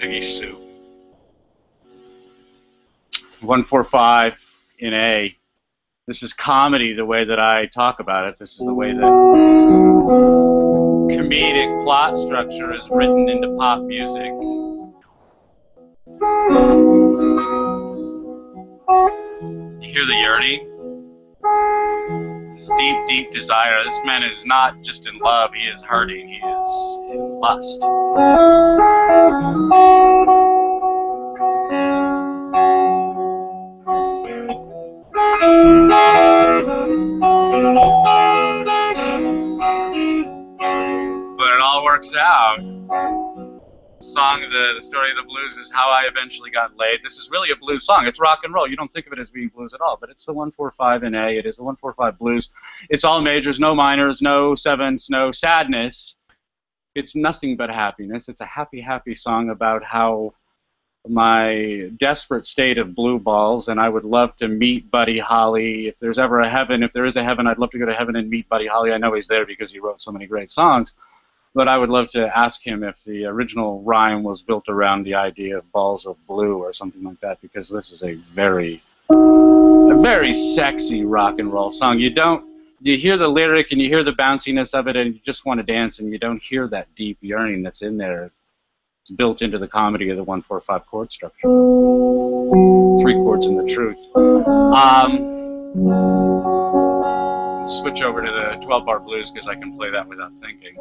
Piggy soup. 145 in A. This is comedy the way that I talk about it. This is the way that comedic plot structure is written into pop music. You hear the yearning? This deep, deep desire. This man is not just in love, he is hurting, he is in lust. But it all works out. The song, the story of the blues is how I eventually got laid. This is really a blues song. It's rock and roll. You don't think of it as being blues at all, but it's the 145 in A. It is the 145 blues. It's all majors, no minors, no sevenths, no sadness. It's nothing but happiness. It's a happy, happy song about how my desperate state of blue balls, and I would love to meet Buddy Holly. If there's ever a heaven, if there is a heaven, I'd love to go to heaven and meet Buddy Holly. I know he's there because he wrote so many great songs. But I would love to ask him if the original rhyme was built around the idea of balls of blue or something like that, because this is a very sexy rock and roll song. You hear the lyric and you hear the bounciness of it and you just want to dance, and you don't hear that deep yearning that's in there. It's built into the comedy of the 145 chord structure. 3 chords in the truth. Switch over to the 12-bar blues because I can play that without thinking.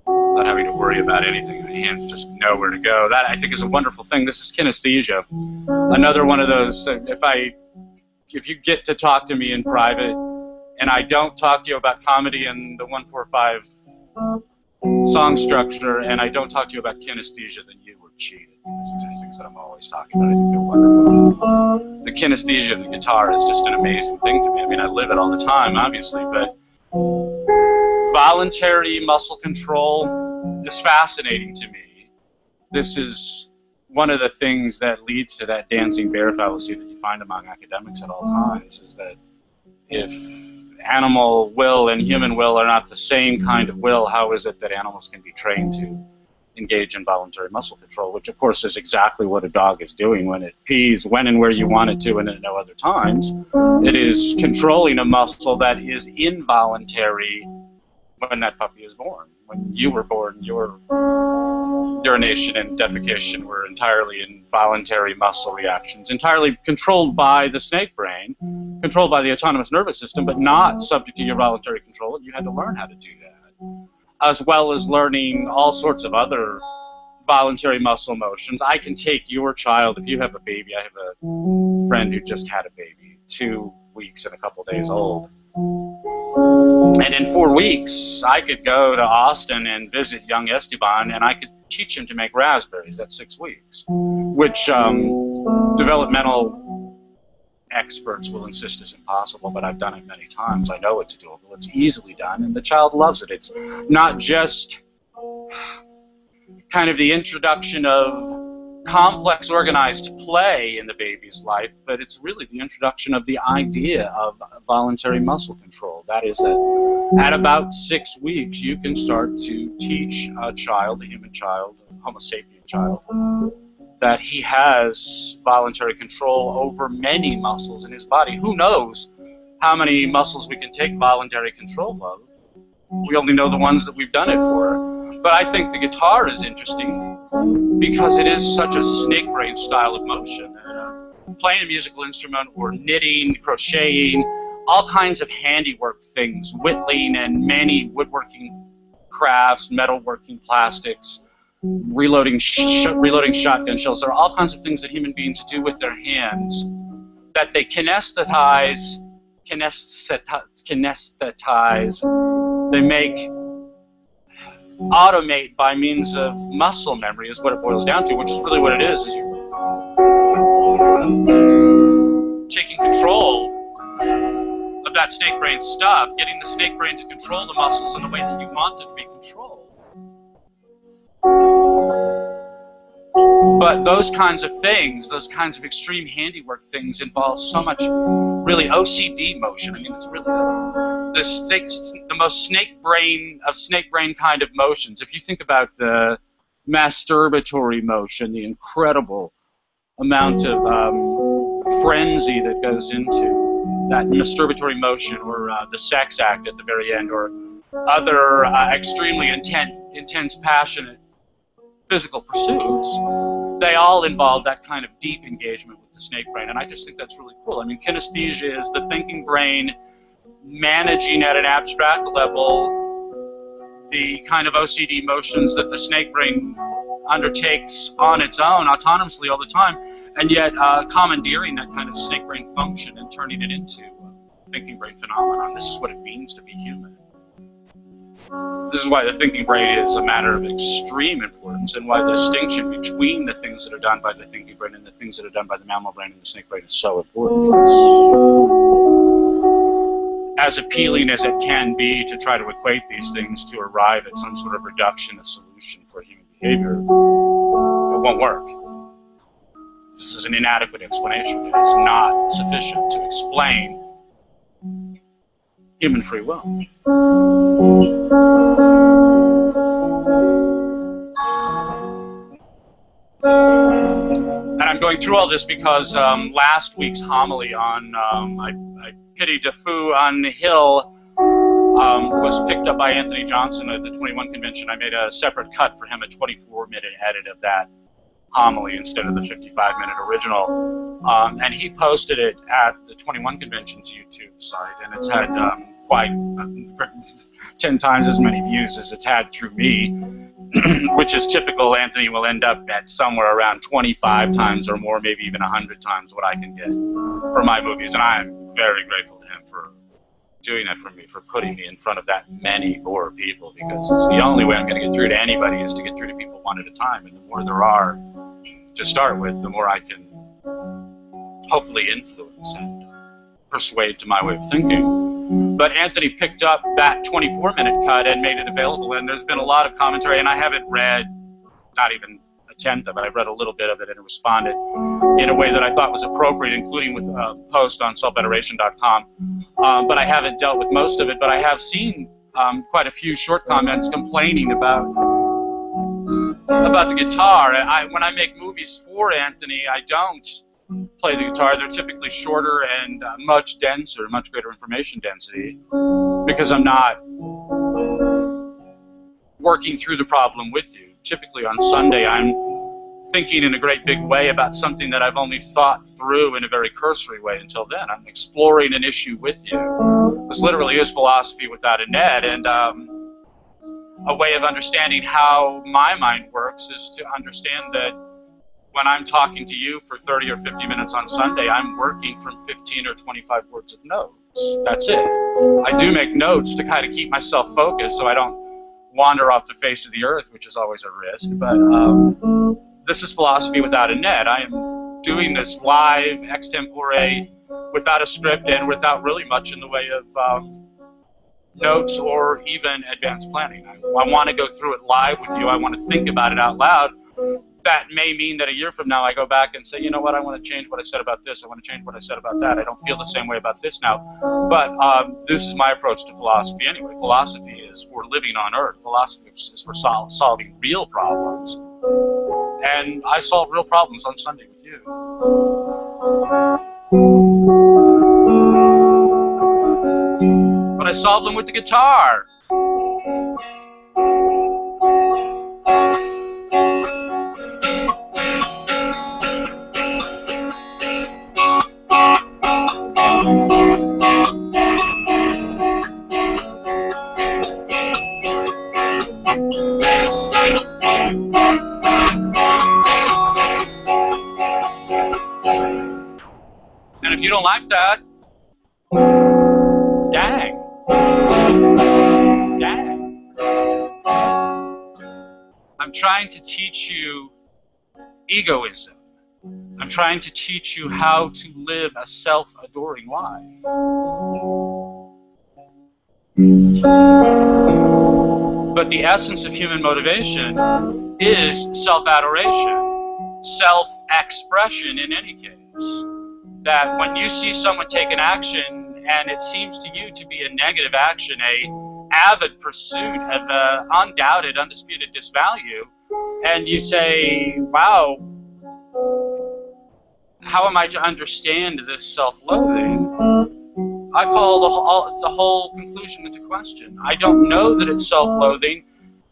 Not having to worry about anything. My hands just know where to go. That, I think, is a wonderful thing. This is kinesthesia. Another one of those, if you get to talk to me in private and I don't talk to you about comedy and the 145 song structure, and I don't talk to you about kinesthesia, then you were cheated. These are things that I'm always talking about. I think they're wonderful. The kinesthesia of the guitar is just an amazing thing to me. I mean, I live it all the time, obviously, but voluntary muscle control is fascinating to me. This is one of the things that leads to that dancing bear fallacy that you find among academics at all times, is that if animal will and human will are not the same kind of will, how is it that animals can be trained to engage in voluntary muscle control, which of course is exactly what a dog is doing when it pees when and where you want it to and at no other times. It is controlling a muscle that is involuntary when that puppy is born. When you were born, your urination and defecation were entirely involuntary muscle reactions, entirely controlled by the snake brain, controlled by the autonomous nervous system, but not subject to your voluntary control. You had to learn how to do that, as well as learning all sorts of other voluntary muscle motions. I can take your child, if you have a baby. I have a friend who just had a baby, 2 weeks and a couple days old. And in 4 weeks, I could go to Austin and visit young Esteban, and I could teach him to make raspberries at 6 weeks, which developmental experts will insist is impossible, but I've done it many times. I know it's doable. It's easily done, and the child loves it. It's not just kind of the introduction of complex organized play in the baby's life, but it's really the introduction of the idea of voluntary muscle control. That is that at about 6 weeks you can start to teach a child, a human child, a Homo sapien child, that he has voluntary control over many muscles in his body. Who knows how many muscles we can take voluntary control of? We only know the ones that we've done it for. But I think the guitar is interesting because it is such a snake brain style of motion. Playing a musical instrument or knitting, crocheting, all kinds of handiwork things, whittling and many woodworking crafts, metalworking, plastics, reloading shotgun shells. There are all kinds of things that human beings do with their hands that they kinesthetize, they make automate by means of muscle memory is what it boils down to, which is really what it is you're taking control of that snake brain stuff, getting the snake brain to control the muscles in the way that you want it to be controlled. But those kinds of things, those kinds of extreme handiwork things involve so much really OCD motion. I mean, it's really the most snake brain kind of motions. If you think about the masturbatory motion, the incredible amount of frenzy that goes into that masturbatory motion, or the sex act at the very end, or other extremely intense, passionate physical pursuits, they all involve that kind of deep engagement with the snake brain, and I just think that's really cool. I mean, kinesthesia is the thinking brain managing at an abstract level the kind of OCD motions that the snake brain undertakes on its own, autonomously all the time, and yet commandeering that kind of snake brain function and turning it into a thinking brain phenomenon. This is what it means to be human. This is why the thinking brain is a matter of extreme importance, and why the distinction between the things that are done by the thinking brain and the things that are done by the mammal brain and the snake brain is so important. It's as appealing as it can be to try to equate these things to arrive at some sort of reductionist solution for human behavior. It won't work. This is an inadequate explanation. It is not sufficient to explain human free will. And I'm going through all this because last week's homily on I Pity Defoe on the Hill was picked up by Anthony Johnson at the 21 convention. I made a separate cut for him, a 24-minute edit of that homily instead of the 55-minute original. And he posted it at the 21 convention's YouTube site, and it's had quite 10 times as many views as it's had through me, which is typical. Anthony will end up at somewhere around 25 times or more, maybe even 100 times what I can get for my movies, and I am very grateful to him for doing that for me, for putting me in front of that many more people, because it's the only way I'm going to get through to anybody is to get through to people one at a time, and the more there are to start with, the more I can hopefully influence and persuade to my way of thinking. But Anthony picked up that 24-minute cut and made it available, and there's been a lot of commentary, and I haven't read, not even a tenth of it. I've read a little bit of it and responded in a way that I thought was appropriate, including with a post on selfederation.com. But I haven't dealt with most of it, but I have seen quite a few short comments complaining about the guitar. When I make movies for Anthony, I don't play the guitar. They're typically shorter and much denser, much greater information density, because I'm not working through the problem with you. Typically on Sunday, I'm thinking in a great big way about something that I've only thought through in a very cursory way until then. I'm exploring an issue with you. This literally is philosophy without a net, and a way of understanding how my mind works is to understand that when I'm talking to you for 30 or 50 minutes on Sunday, I'm working from 15 or 25 words of notes. That's it. I do make notes to kind of keep myself focused so I don't wander off the face of the earth, which is always a risk, but this is philosophy without a net. I am doing this live, extempore, without a script and without really much in the way of notes or even advanced planning. I want to go through it live with you. I want to think about it out loud. That may mean that a year from now I go back and say, you know what, I want to change what I said about this. I want to change what I said about that. I don't feel the same way about this now. But this is my approach to philosophy anyway. Philosophy is for living on Earth. Philosophy is for solving real problems. And I solve real problems on Sunday with you. But I solve them with the guitar. And if you don't like that, dang. I'm trying to teach you egoism. I'm trying to teach you how to live a self-adoring life. But the essence of human motivation is self-adoration, self-expression in any case. That when you see someone take an action and it seems to you to be a negative action, avid pursuit of undoubted, undisputed disvalue, and you say, wow, how am I to understand this self-loathing? I call the whole conclusion into question. I don't know that it's self-loathing,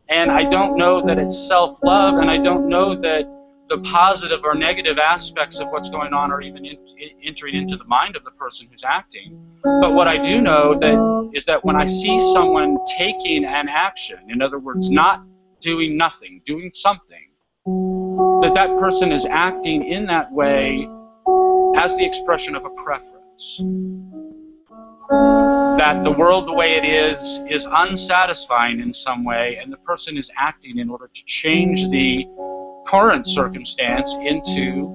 and I don't know that it's self-love, and I don't know that the positive or negative aspects of what's going on are even entering into the mind of the person who's acting. But what I do know is that when I see someone taking an action, in other words, not doing nothing, doing something, that person is acting in that way as the expression of a preference. That the world the way it is unsatisfying in some way, and the person is acting in order to change the current circumstance into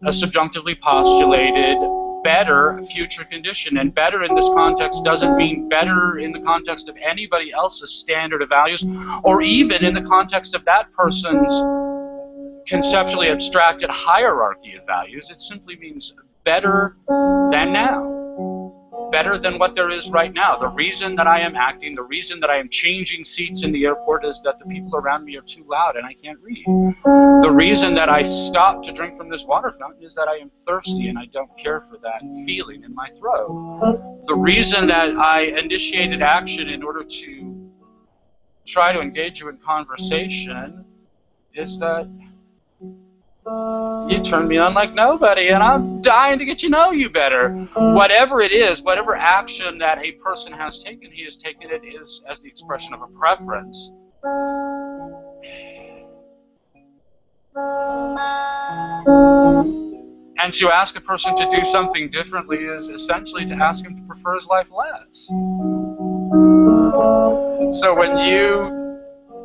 a subjunctively postulated better future condition. And better in this context doesn't mean better in the context of anybody else's standard of values, or even in the context of that person's conceptually abstracted hierarchy of values. It simply means better than now. Better than what there is right now. The reason that I am acting, the reason that I am changing seats in the airport is that the people around me are too loud and I can't read. The reason that I stop to drink from this water fountain is that I am thirsty and I don't care for that feeling in my throat. The reason that I initiated action in order to try to engage you in conversation is that you turn me on like nobody, and I'm dying to get to know you better. Whatever it is, whatever action that a person has taken, he has taken it as the expression of a preference. And to ask a person to do something differently is essentially to ask him to prefer his life less. So when you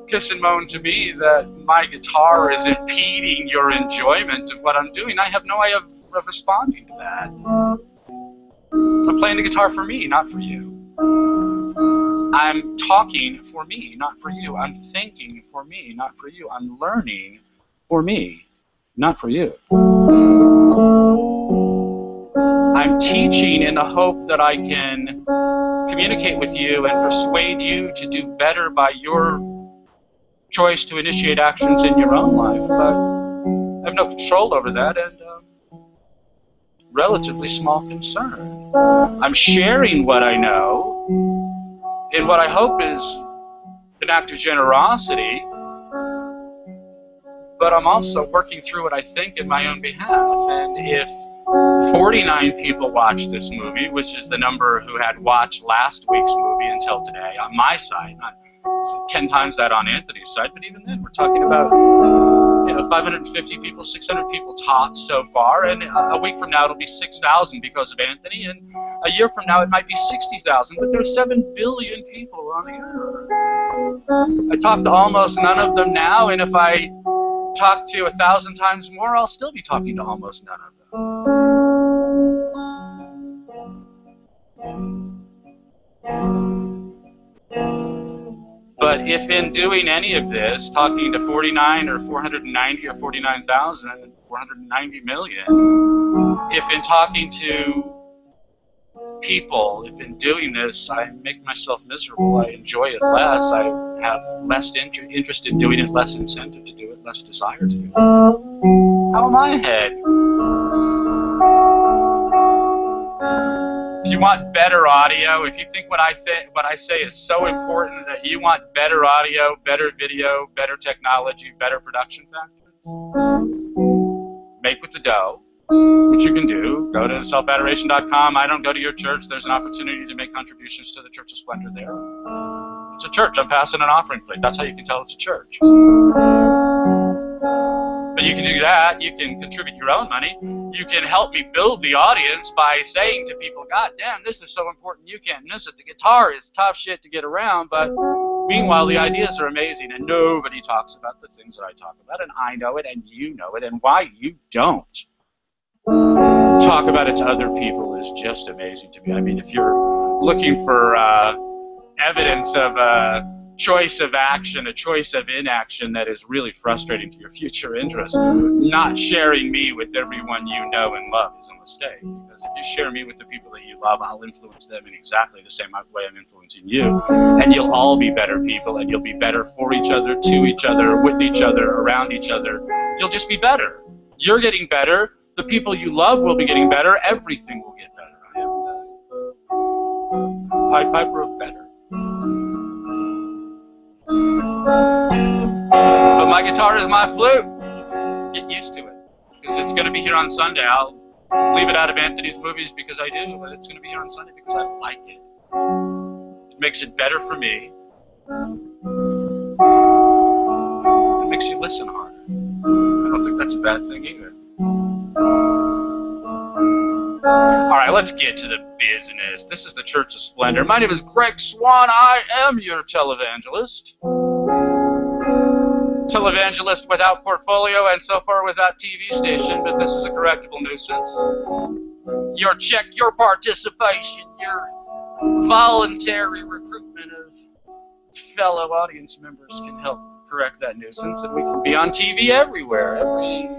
piss and moan to me that my guitar is impeding your enjoyment of what I'm doing, I have no way of responding to that. I'm playing the guitar for me, not for you. I'm talking for me, not for you. I'm thinking for me, not for you. I'm learning for me, not for you. I'm teaching in the hope that I can communicate with you and persuade you to do better by your choice to initiate actions in your own life, but I have no control over that, and relatively small concern. I'm sharing what I know in what I hope is an act of generosity, but I'm also working through what I think in my own behalf. And if 49 people watched this movie, which is the number who had watched last week's movie until today, on my side, not 10 times that on Anthony's side, but even then we're talking about 550 people, 600 people tops so far, and a week from now it'll be 6,000 because of Anthony, and a year from now it might be 60,000, but there's 7 billion people on the earth. I talk to almost none of them now, and if I talk to 1,000 times more, I'll still be talking to almost none of them. But if in doing any of this, talking to 49 or 490 or 49,000, 490 million, if in talking to people, if in doing this I make myself miserable, I enjoy it less, I have less interest in doing it, less incentive to do it, less desire to do it, how am I ahead? If you want better audio, if you think what I say is so important that you want better audio, better video, better technology, better production factors, make with the dough, which you can do. Go to selfadoration.com. I don't go to your church. There's an opportunity to make contributions to the Church of Splendor there. It's a church. I'm passing an offering plate. That's how you can tell it's a church. But you can do that. You can contribute your own money. You can help me build the audience by saying to people, God damn, this is so important, you can't miss it. The guitar is tough shit to get around, but meanwhile, the ideas are amazing, and nobody talks about the things that I talk about, and I know it, and you know it, and why you don't talk about it to other people is just amazing to me. I mean, if you're looking for evidence of choice of action, a choice of inaction that is really frustrating to your future interests. Not sharing me with everyone you know and love is a mistake, because if you share me with the people that you love, I'll influence them in exactly the same way I'm influencing you, and you'll all be better people, and you'll be better for each other, to each other, with each other, around each other. You'll just be better. You're getting better. The people you love will be getting better. Everything will get better. I am the Pied Piper of better. But my guitar is my flute. Get used to it, because it's going to be here on Sunday. I'll leave it out of Anthony's movies because I do, but it's going to be here on Sunday because I like it. It makes it better for me. It makes you listen harder. I don't think that's a bad thing either. Alright, let's get to the business. This is the Church of Splendor. My name is Greg Swann. I am your televangelist. Televangelist without portfolio and so far without TV station, but this is a correctable nuisance. Your check, your participation, your voluntary recruitment of fellow audience members can help correct that nuisance, and we can be on TV everywhere.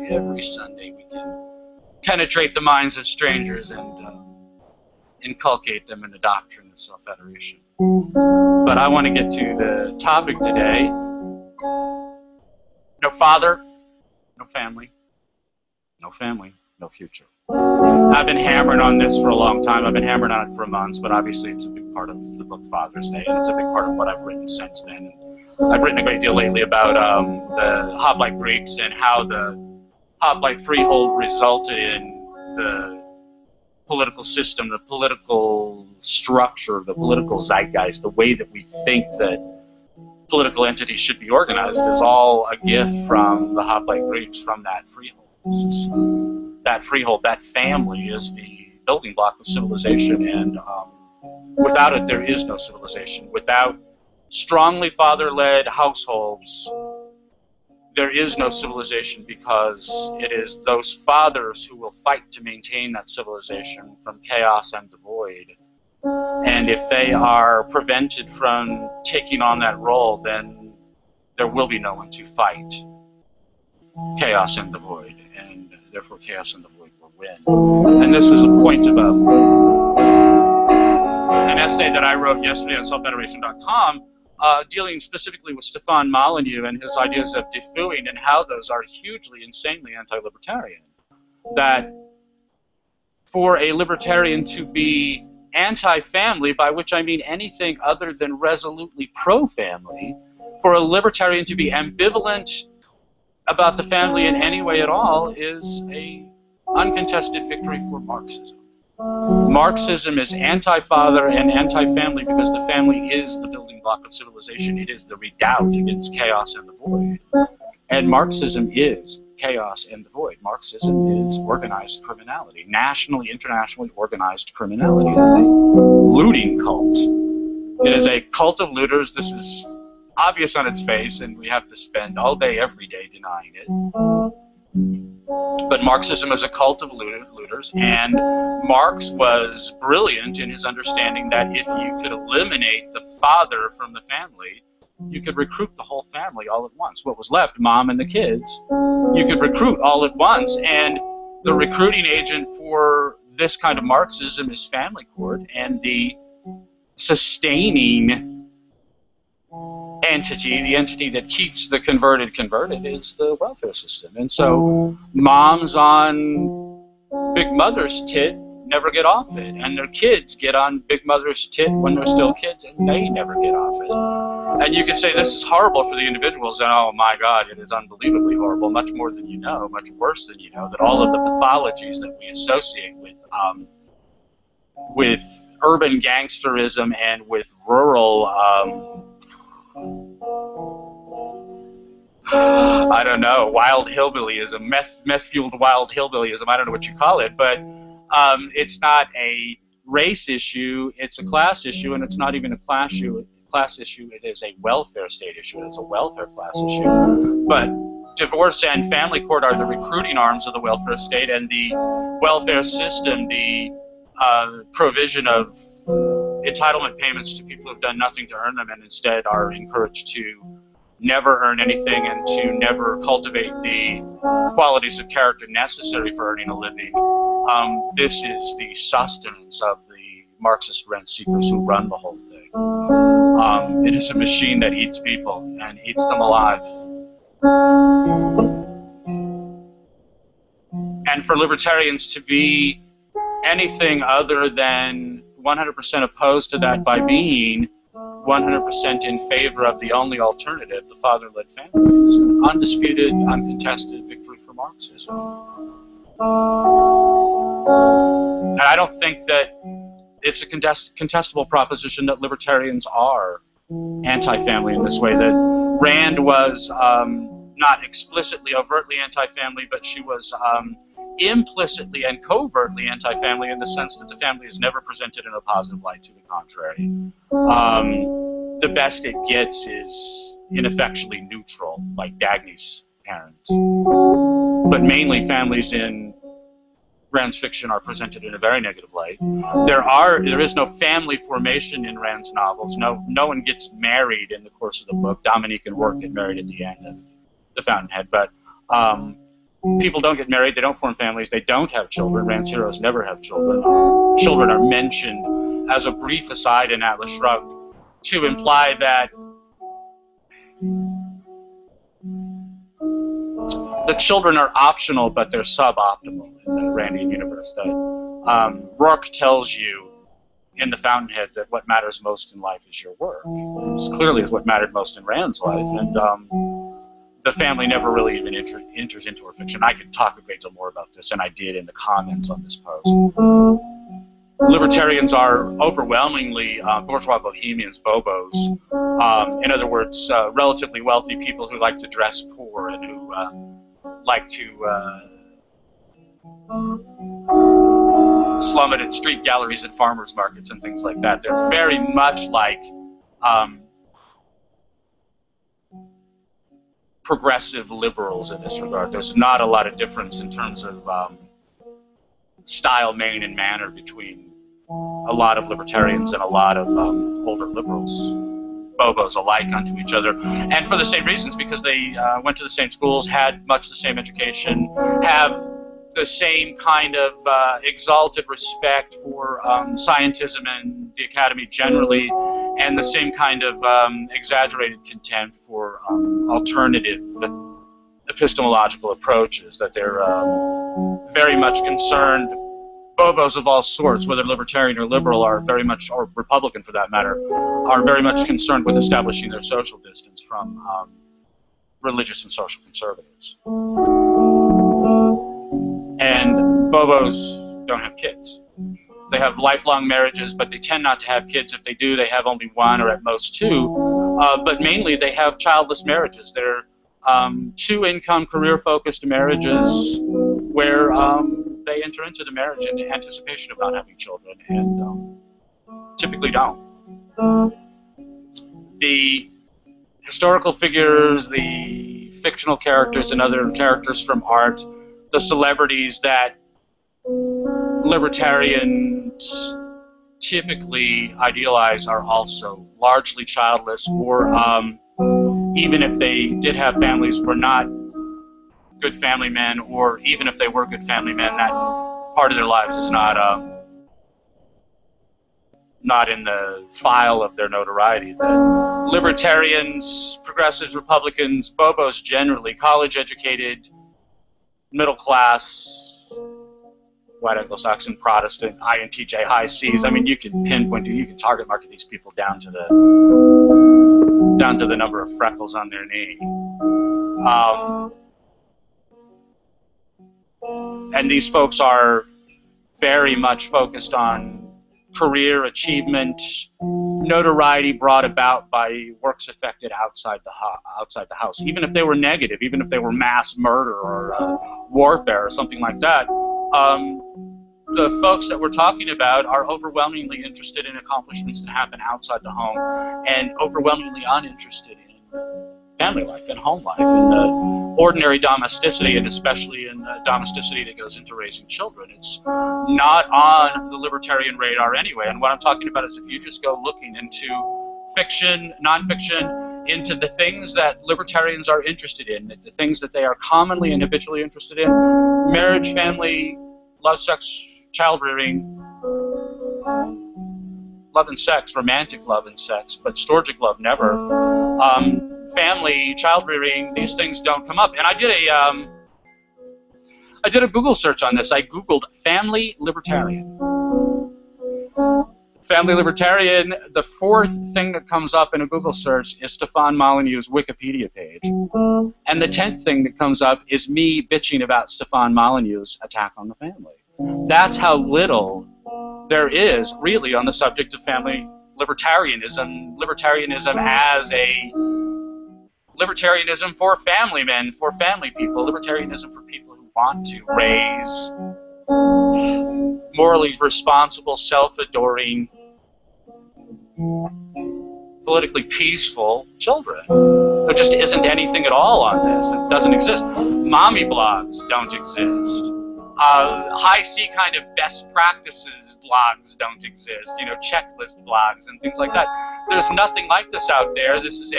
Every Sunday we can penetrate the minds of strangers and inculcate them in the doctrine of self-adoration. But I want to get to the topic today. No father, no family. No family, no future. I've been hammering on this for a long time. I've been hammering on it for months, but obviously it's a big part of the book Father's Day, and it's a big part of what I've written since then. I've written a great deal lately about the Hoplite Greeks and how the Hoplite freehold resulted in the political system, the political structure, the political zeitgeist, the way that we think that political entities should be organized is all a gift from the Hoplite Greeks, from that freehold. That freehold, that family is the building block of civilization, and without it there is no civilization. Without strongly father-led households, there is no civilization, because it is those fathers who will fight to maintain that civilization from chaos and the void. And if they are prevented from taking on that role, then there will be no one to fight chaos and the void, and therefore chaos and the void will win. And this was a point of an essay that I wrote yesterday on selfadoration.com, dealing specifically with Stefan Molyneux and his ideas of defooing and how those are hugely, insanely anti-libertarian. That for a libertarian to be anti-family, by which I mean anything other than resolutely pro-family, for a libertarian to be ambivalent about the family in any way at all is a uncontested victory for Marxism. Marxism is anti-father and anti-family because the family is the building block of civilization. It is the redoubt against chaos and the void. And Marxism is chaos and the void. Marxism is organized criminality, nationally, internationally organized criminality. It is a looting cult. It is a cult of looters. This is obvious on its face, and we have to spend all day, every day denying it. But Marxism is a cult of looters, and Marx was brilliant in his understanding that if you could eliminate the father from the family, you could recruit the whole family all at once. What was left, mom and the kids, you could recruit all at once. And the recruiting agent for this kind of Marxism is family court, and the sustaining entity, the entity that keeps the converted, is the welfare system. And so moms on Big Mother's tit never get off it, and their kids get on Big Mother's tit when they're still kids, and they never get off it. And you can say this is horrible for the individuals, and oh my God, it is unbelievably horrible, much more than you know, much worse than you know, that all of the pathologies that we associate with urban gangsterism and with rural I don't know, wild hillbillyism, meth-fueled wild hillbillyism, I don't know what you call it, but it's not a race issue, it's a class issue, and it's not even a class issue, it is a welfare state issue, it's a welfare class issue. But divorce and family court are the recruiting arms of the welfare state, and the welfare system, the provision of entitlement payments to people who've done nothing to earn them and instead are encouraged to never earn anything and to never cultivate the qualities of character necessary for earning a living. This is the sustenance of the Marxist rent seekers who run the whole thing. It is a machine that eats people and eats them alive. And for libertarians to be anything other than 100% opposed to that by being 100% in favor of the only alternative, the father-led family, is an undisputed, uncontested victory for Marxism. And I don't think that it's a contestable proposition that libertarians are anti-family in this way, that Rand was not explicitly, overtly anti-family, but she was implicitly and covertly anti-family in the sense that the family is never presented in a positive light, to the contrary. The best it gets is ineffectually neutral, like Dagny's parents. But mainly families in Rand's fiction are presented in a very negative light. There is no family formation in Rand's novels. No one gets married in the course of the book. Dominique and Rourke get married at the end of The Fountainhead, but people don't get married, they don't form families, they don't have children. Rand's heroes never have children. Children are mentioned as a brief aside in Atlas Shrugged to imply that the children are optional, but they're suboptimal in the Randian universe. That Rourke tells you in The Fountainhead that what matters most in life is your work. This clearly is what mattered most in Rand's life, and the family never really even enters into her fiction. I could talk a great deal more about this, and I did in the comments on this post. Libertarians are overwhelmingly bourgeois bohemians, bobos. In other words, relatively wealthy people who like to dress poor and who like to slum it at street galleries and farmers markets and things like that. They're very much like progressive liberals in this regard. There's not a lot of difference in terms of style, mien, and manner between a lot of libertarians and a lot of older liberals, bobos alike unto each other. And for the same reasons, because they went to the same schools, had much the same education, have the same kind of exalted respect for scientism and the academy generally, and the same kind of exaggerated contempt for alternative epistemological approaches, that they're very much concerned. Bobos of all sorts, whether libertarian or liberal, are very much, or Republican for that matter, are very much concerned with establishing their social distance from religious and social conservatives. And Bobos don't have kids. They have lifelong marriages, but they tend not to have kids. If they do, they have only one or at most two. But mainly, they have childless marriages. They're two-income, career-focused marriages where they enter into the marriage in anticipation of not having children, and typically don't. The historical figures, the fictional characters, and other characters from art, the celebrities that libertarians typically idealize are also largely childless, or even if they did have families, were not good family men, or even if they were good family men, that part of their lives is not in the file of their notoriety. The libertarians, progressives, Republicans, bobos generally, college-educated, middle-class, white Anglo-Saxon, Protestant, INTJ, high Cs. I mean, you can pinpoint, you can target market these people down to the number of freckles on their knee. And these folks are very much focused on career achievement, notoriety brought about by works effected outside the house. Even if they were negative, even if they were mass murder or warfare or something like that, the folks that we're talking about are overwhelmingly interested in accomplishments that happen outside the home, and overwhelmingly uninterested in family life and home life and the ordinary domesticity, and especially in domesticity that goes into raising children. It's not on the libertarian radar anyway. And what I'm talking about is if you just go looking into fiction, nonfiction, into the things that libertarians are interested in, the things that they are commonly and habitually interested in: marriage, family, love, sex, child rearing, love and sex, romantic love and sex, but storgic love never. Family, child rearing, these things don't come up. And I did a Google search on this. I Googled family libertarian. Family libertarian, the fourth thing that comes up in a Google search is Stefan Molyneux's Wikipedia page. And the 10th thing that comes up is me bitching about Stefan Molyneux's attack on the family. That's how little there is really on the subject of family libertarianism. Libertarianism as a libertarianism for family men, for family people, libertarianism for people who want to raise morally responsible, self-adoring, politically peaceful children. There just isn't anything at all on this. It doesn't exist. Mommy blogs don't exist. High C kind of best practices blogs don't exist. You know, checklist blogs and things like that. There's nothing like this out there. This is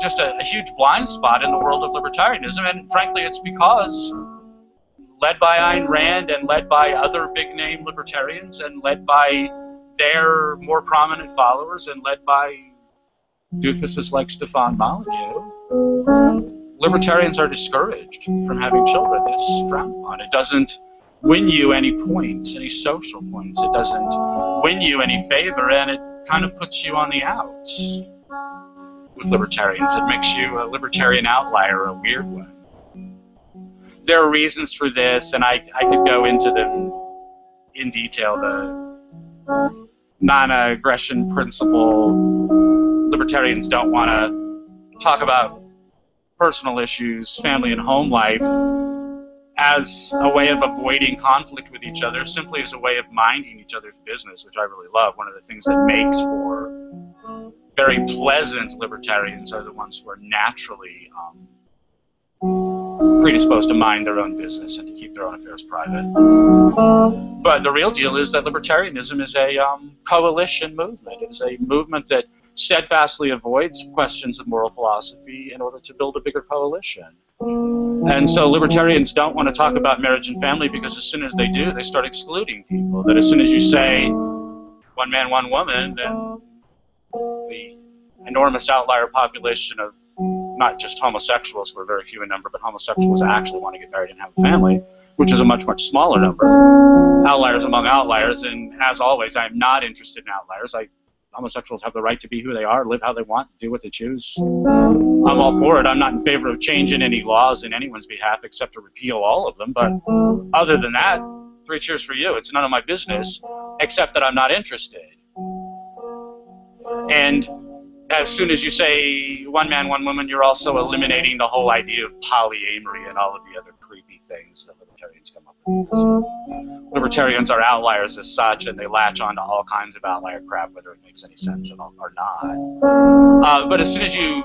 just a huge blind spot in the world of libertarianism, and frankly, it's because led by Ayn Rand and led by other big-name libertarians and led by their more prominent followers and led by doofuses like Stefan Molyneux, libertarians are discouraged from having children. It's frowned upon. It doesn't win you any points, any social points. It doesn't win you any favor, and it kind of puts you on the outs with libertarians. It makes you a libertarian outlier, a weird one. There are reasons for this, and I could go into them in detail. The non-aggression principle. Libertarians don't want to talk about personal issues, family and home life, as a way of avoiding conflict with each other, simply as a way of minding each other's business, which I really love. One of the things that makes for very pleasant libertarians are the ones who are naturally predisposed to mind their own business and to keep their own affairs private. But the real deal is that libertarianism is a coalition movement. It is a movement that steadfastly avoids questions of moral philosophy in order to build a bigger coalition. And so libertarians don't want to talk about marriage and family because as soon as they do, they start excluding people. That as soon as you say one man, one woman, then the enormous outlier population of not just homosexuals, who are very few in number, but homosexuals who actually want to get married and have a family, which is a much, much smaller number. Outliers among outliers, and as always, I am not interested in outliers. Homosexuals have the right to be who they are, live how they want, do what they choose. I'm all for it. I'm not in favor of changing any laws in anyone's behalf except to repeal all of them, but other than that, 3 cheers for you. It's none of my business, except that I'm not interested. And as soon as you say one man, one woman, you're also eliminating the whole idea of polyamory and all of the other creepy things that libertarians come up with. Libertarians are outliers as such, and they latch on to all kinds of outlier crap, whether it makes any sense or not. But as soon as you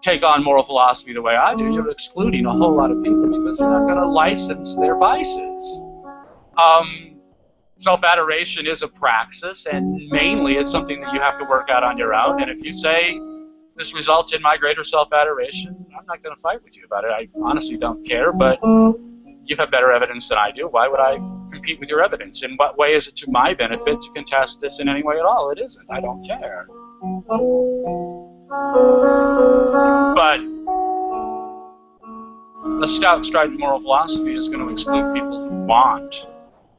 take on moral philosophy the way I do, you're excluding a whole lot of people because you're not going to license their vices. Self-adoration is a praxis, and mainly it's something that you have to work out on your own. And if you say this results in my greater self-adoration, I'm not going to fight with you about it. I honestly don't care, but you have better evidence than I do. Why would I compete with your evidence? In what way is it to my benefit to contest this in any way at all? It isn't. I don't care. But a stout, strident moral philosophy is going to exclude people who want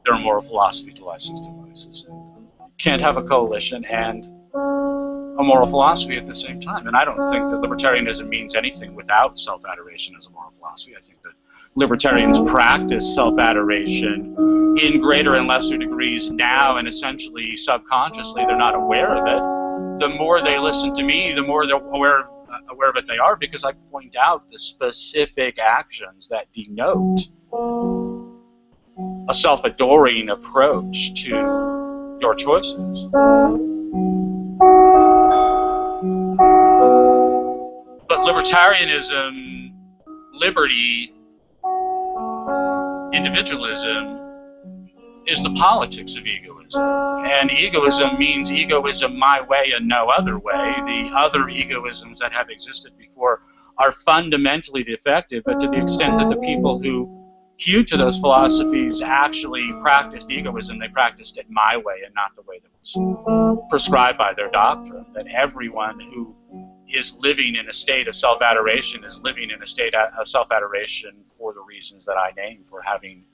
their moral philosophy to license devices. You can't have a coalition and a moral philosophy at the same time. And I don't think that libertarianism means anything without self-adoration as a moral philosophy. I think that libertarians practice self-adoration in greater and lesser degrees now, and essentially subconsciously they're not aware of it. The more they listen to me, the more they're aware of it they are, because I point out the specific actions that denote a self-adoring approach to your choices. But libertarianism liberty, individualism, is the politics of egoism. And egoism means egoism my way and no other way. The other egoisms that have existed before are fundamentally defective, but to the extent that the people who hewed to those philosophies actually practiced egoism, they practiced it my way and not the way that was prescribed by their doctrine. That everyone who is living in a state of self-adoration is living in a state of self-adoration for the reasons that I named, for having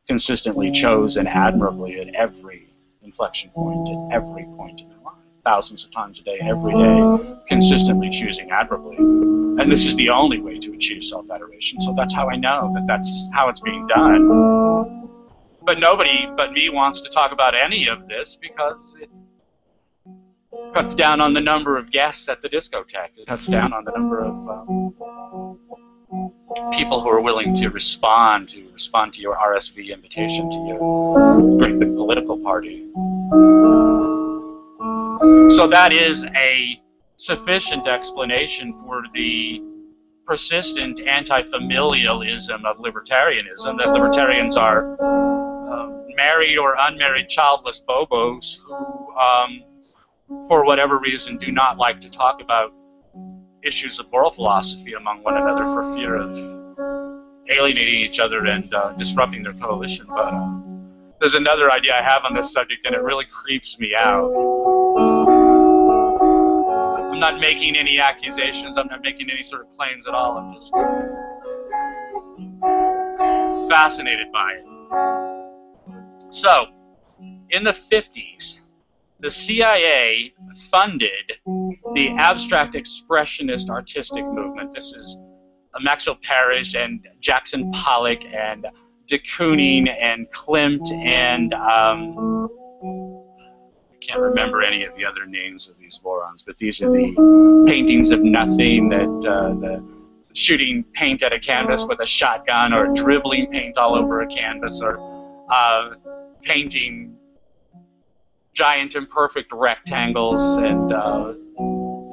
consistently chosen admirably at every inflection point, at every point in their life, thousands of times a day, every day, consistently choosing admirably. And this is the only way to achieve self-adoration, so that's how I know that that's how it's being done. But nobody but me wants to talk about any of this because it cuts down on the number of guests at the discotheque. It cuts down on the number of people who are willing to respond to your RSV invitation to your great big political party. So that is a sufficient explanation for the persistent anti-familialism of libertarianism, that libertarians are married or unmarried childless bobos who, for whatever reason, do not like to talk about issues of moral philosophy among one another for fear of alienating each other and disrupting their coalition. But there's another idea I have on this subject, and it really creeps me out. I'm not making any accusations. I'm not making any sort of claims at all. I'm just fascinated by it. So, in the 50s, the CIA funded the abstract expressionist artistic movement. This is Maxwell Parrish and Jackson Pollock and de Kooning and Klimt and I can't remember any of the other names of these morons, but these are the paintings of nothing, that the shooting paint at a canvas with a shotgun, or dribbling paint all over a canvas, or painting giant imperfect rectangles and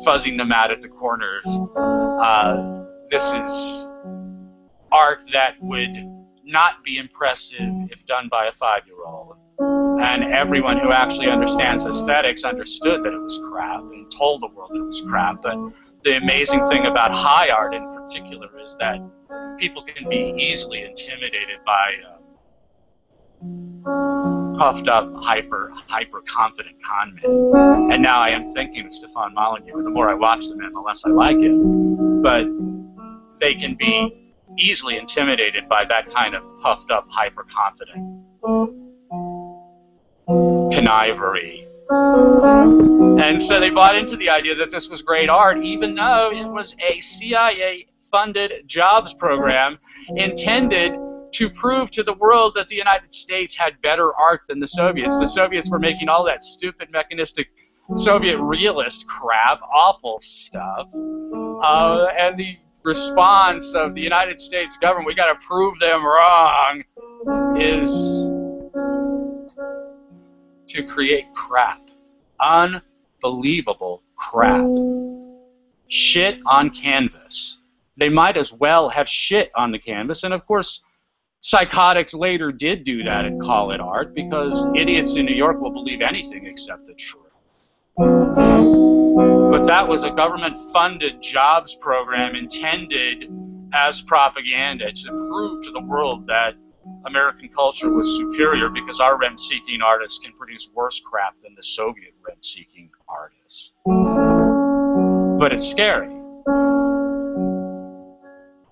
fuzzing them out at the corners. This is art that would not be impressive if done by a 5-year-old. And everyone who actually understands aesthetics understood that it was crap and told the world that it was crap. But the amazing thing about high art in particular is that people can be easily intimidated by puffed up, hyper confident con men. And now I am thinking of Stefan Molyneux, and the more I watch the man, the less I like him. But they can be easily intimidated by that kind of puffed up, hyper confident connivery. And so they bought into the idea that this was great art, even though it was a CIA-funded jobs program intended to prove to the world that the United States had better art than the Soviets. The Soviets were making all that stupid, mechanistic, Soviet realist crap, awful stuff. And the response of the United States government, we got to prove them wrong, is to create crap. Unbelievable crap. Shit on canvas. They might as well have shit on the canvas, and of course, psychotics later did do that and call it art, because idiots in New York will believe anything except the truth. But that was a government-funded jobs program intended as propaganda to prove to the world that American culture was superior because our rent-seeking artists can produce worse crap than the Soviet rent-seeking artists. But it's scary.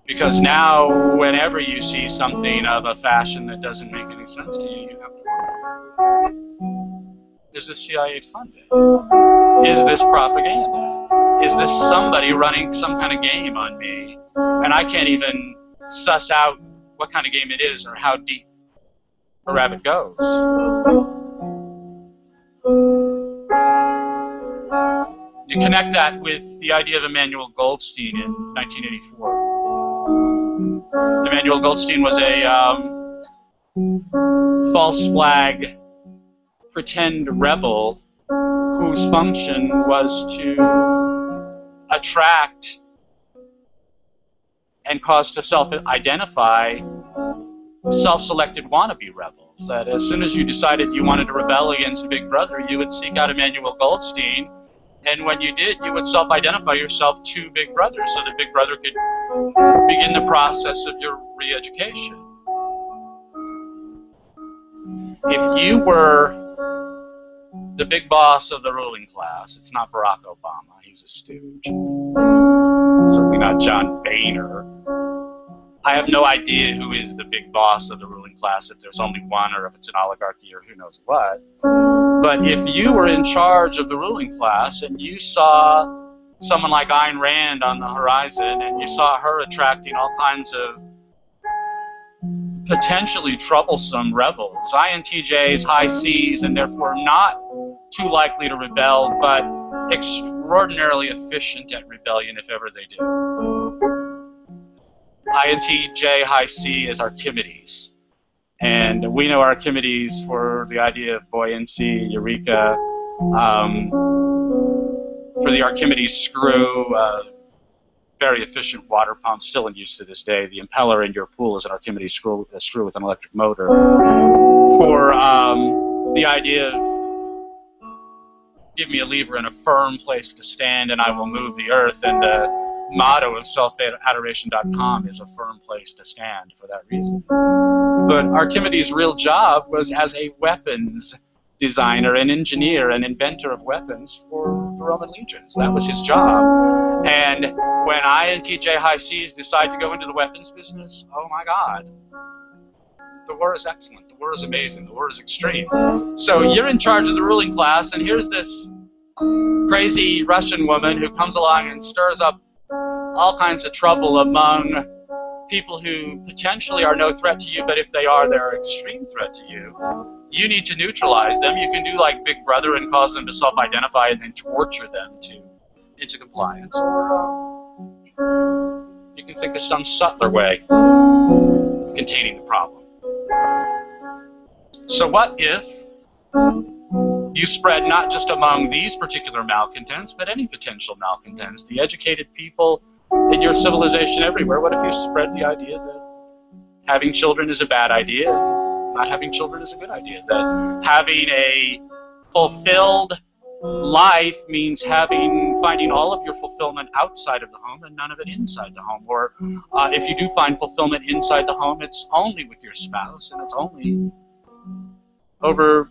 Because now, whenever you see something of a fashion that doesn't make any sense to you, you have to wonder, is this CIA funded? Is this propaganda? Is this somebody running some kind of game on me? And I can't even suss out what kind of game it is or how deep a rabbit goes. You connect that with the idea of Emmanuel Goldstein in 1984. Emmanuel Goldstein was a false flag pretend rebel whose function was to attract and caused to self-identify self-selected wannabe rebels. That as soon as you decided you wanted to rebel against Big Brother, you would seek out Emmanuel Goldstein, and when you did, you would self-identify yourself to Big Brother so that Big Brother could begin the process of your re-education. If you were the big boss of the ruling class, it's not Barack Obama, he's a stooge. Certainly not John Boehner. I have no idea who is the big boss of the ruling class, if there's only one or if it's an oligarchy or who knows what. But if you were in charge of the ruling class and you saw someone like Ayn Rand on the horizon and you saw her attracting all kinds of potentially troublesome rebels, INTJs, high Cs, and therefore not too likely to rebel, but extraordinarily efficient at rebellion if ever they do. INTJ high C is Archimedes. And we know Archimedes for the idea of buoyancy, eureka, for the Archimedes screw, very efficient water pump, still in use to this day. The impeller in your pool is an Archimedes screw with an electric motor. For the idea of give me a lever and a firm place to stand and I will move the earth, and the motto of selfadoration.com is a firm place to stand for that reason. But Archimedes' real job was as a weapons designer, an engineer, an inventor of weapons for the Roman legions. That was his job. And when INTJ high Cs decide to go into the weapons business, oh my God, the war is excellent, the war is amazing, the war is extreme. So you're in charge of the ruling class, and here's this crazy Russian woman who comes along and stirs up all kinds of trouble among people who potentially are no threat to you, but if they are, they're an extreme threat to you. You need to neutralize them. You can do like Big Brother and cause them to self-identify and then torture them into compliance. Or you can think of some subtler way of containing the problem. So what if you spread not just among these particular malcontents, but any potential malcontents, the educated people in your civilization everywhere? What if you spread the idea that having children is a bad idea, not having children is a good idea, that having a fulfilled life means finding all of your fulfillment outside of the home and none of it inside the home? Or if you do find fulfillment inside the home, it's only with your spouse, and it's only over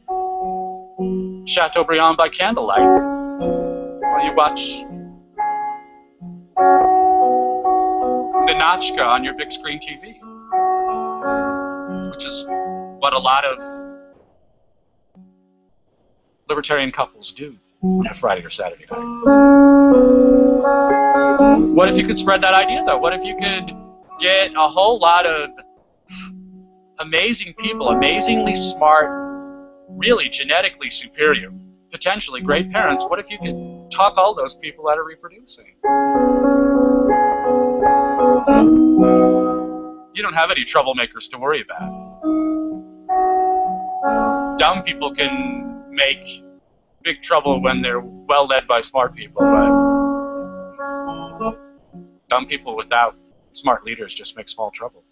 Chateaubriand by candlelight, while you watch the Nachka on your big screen TV, which is what a lot of libertarian couples do on a Friday or Saturday night. What if you could spread that idea, though? What if you could get a whole lot of amazing people, amazingly smart, really genetically superior, potentially great parents? What if you could talk all those people out of reproducing? You don't have any troublemakers to worry about. Dumb people can make big trouble when they're well led by smart people, but dumb people without smart leaders just make small trouble.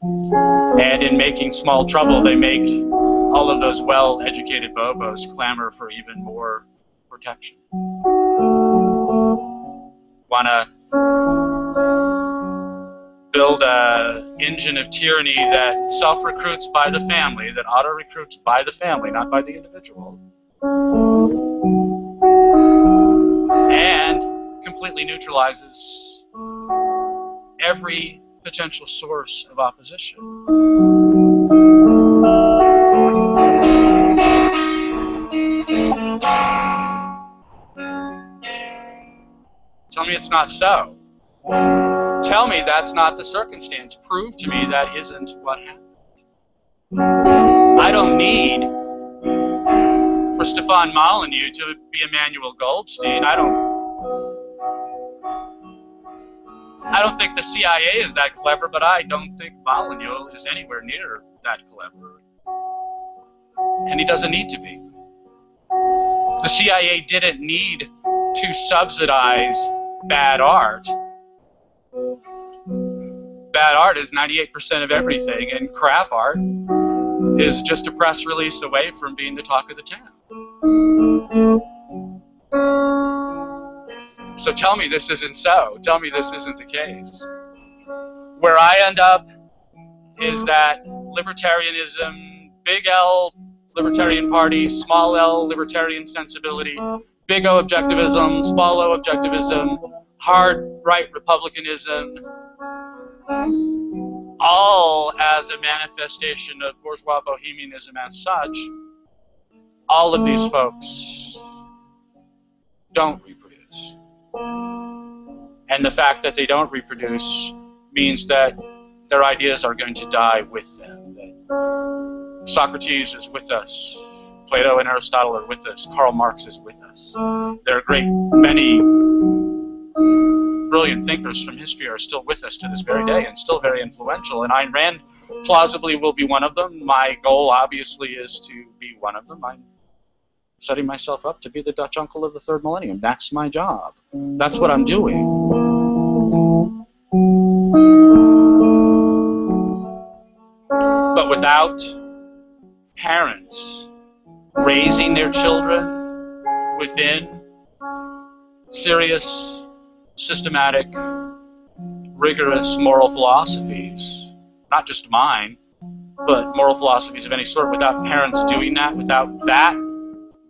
And in making small trouble, they make all of those well-educated bobos clamor for even more protection. Wanna build an engine of tyranny that self-recruits by the family, that auto-recruits by the family, not by the individual, and completely neutralizes every potential source of opposition. Tell me it's not so. Tell me that's not the circumstance. Prove to me that isn't what happened. I don't need for Stefan Molyneux to be Emmanuel Goldstein. I don't think the CIA is that clever, but I don't think Molyneux is anywhere near that clever. And he doesn't need to be. The CIA didn't need to subsidize bad art. bad art is 98% of everything, and crap art is just a press release away from being the talk of the town. So tell me this isn't so. Tell me this isn't the case. Where I end up is that libertarianism, big L libertarian party, small L libertarian sensibility, big O objectivism, small O objectivism, hard right republicanism, all as a manifestation of bourgeois bohemianism as such, all of these folks don't reproduce. And the fact that they don't reproduce means that their ideas are going to die with them. That Socrates is with us, Plato and Aristotle are with us, Karl Marx is with us. There are a great many brilliant thinkers from history are still with us to this very day and still very influential, and Ayn Rand plausibly will be one of them. My goal obviously is to be one of them. I'm setting myself up to be the Dutch uncle of the third millennium. That's my job. That's what I'm doing. But without parents raising their children within serious, systematic, rigorous moral philosophies, not just mine, but moral philosophies of any sort, without parents doing that, without that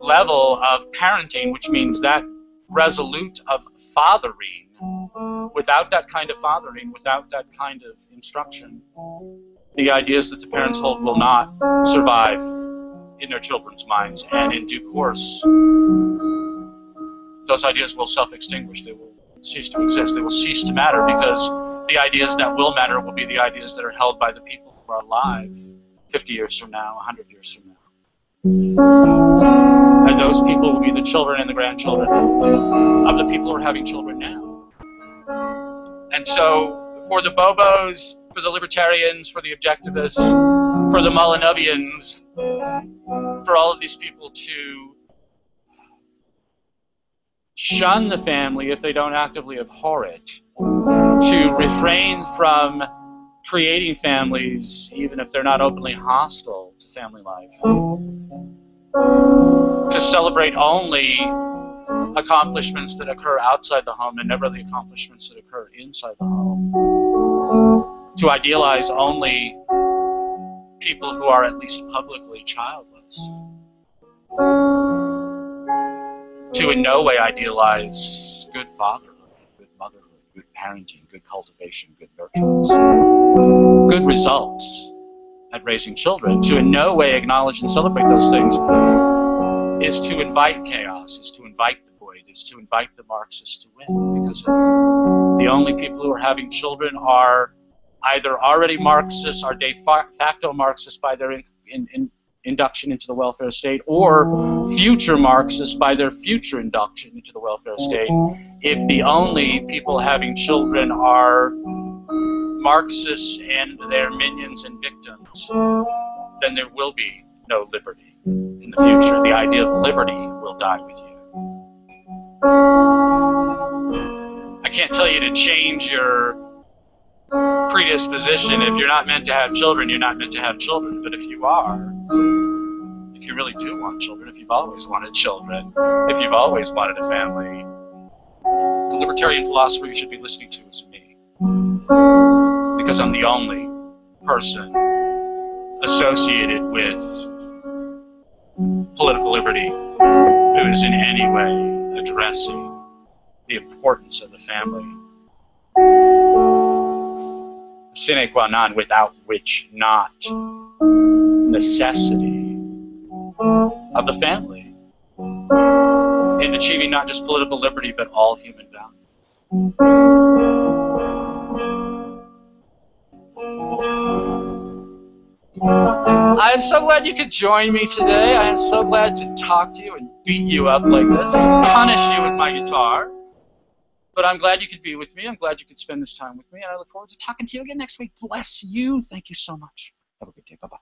level of parenting, which means that resolute of fathering, without that kind of fathering, without that kind of instruction, the ideas that the parents hold will not survive in their children's minds, and in due course, those ideas will self-extinguish. They will cease to exist. They will cease to matter, because the ideas that will matter will be the ideas that are held by the people who are alive 50 years from now, 100 years from now. And those people will be the children and the grandchildren of the people who are having children now. And so, for the Bobos, for the libertarians, for the objectivists, for the Molinovians, for all of these people to shun the family if they don't actively abhor it, to refrain from creating families even if they're not openly hostile to family life, to celebrate only accomplishments that occur outside the home and never the accomplishments that occur inside the home, to idealize only people who are at least publicly childless, to in no way idealize good fatherhood, good motherhood, good parenting, good cultivation, good nurturance, good results at raising children, to in no way acknowledge and celebrate those things is to invite chaos, is to invite the void, is to invite the Marxists to win, because if the only people who are having children are either already Marxists, are de facto Marxists by their induction into the welfare state, or future Marxists by their future induction into the welfare state. If the only people having children are Marxists and their minions and victims, then there will be no liberty in the future. The idea of liberty will die with you. I can't tell you to change your predisposition. If you're not meant to have children, you're not meant to have children. But if you are, if you really do want children, if you've always wanted children, if you've always wanted a family, the libertarian philosopher you should be listening to is me. Because I'm the only person associated with political liberty who is in any way addressing the importance of the family, sine qua non, without which not necessity of the family in achieving not just political liberty but all human values. I am so glad you could join me today. I am so glad to talk to you and beat you up like this and punish you with my guitar. But I'm glad you could be with me. I'm glad you could spend this time with me. And I look forward to talking to you again next week. Bless you. Thank you so much. Have a good day. Bye-bye.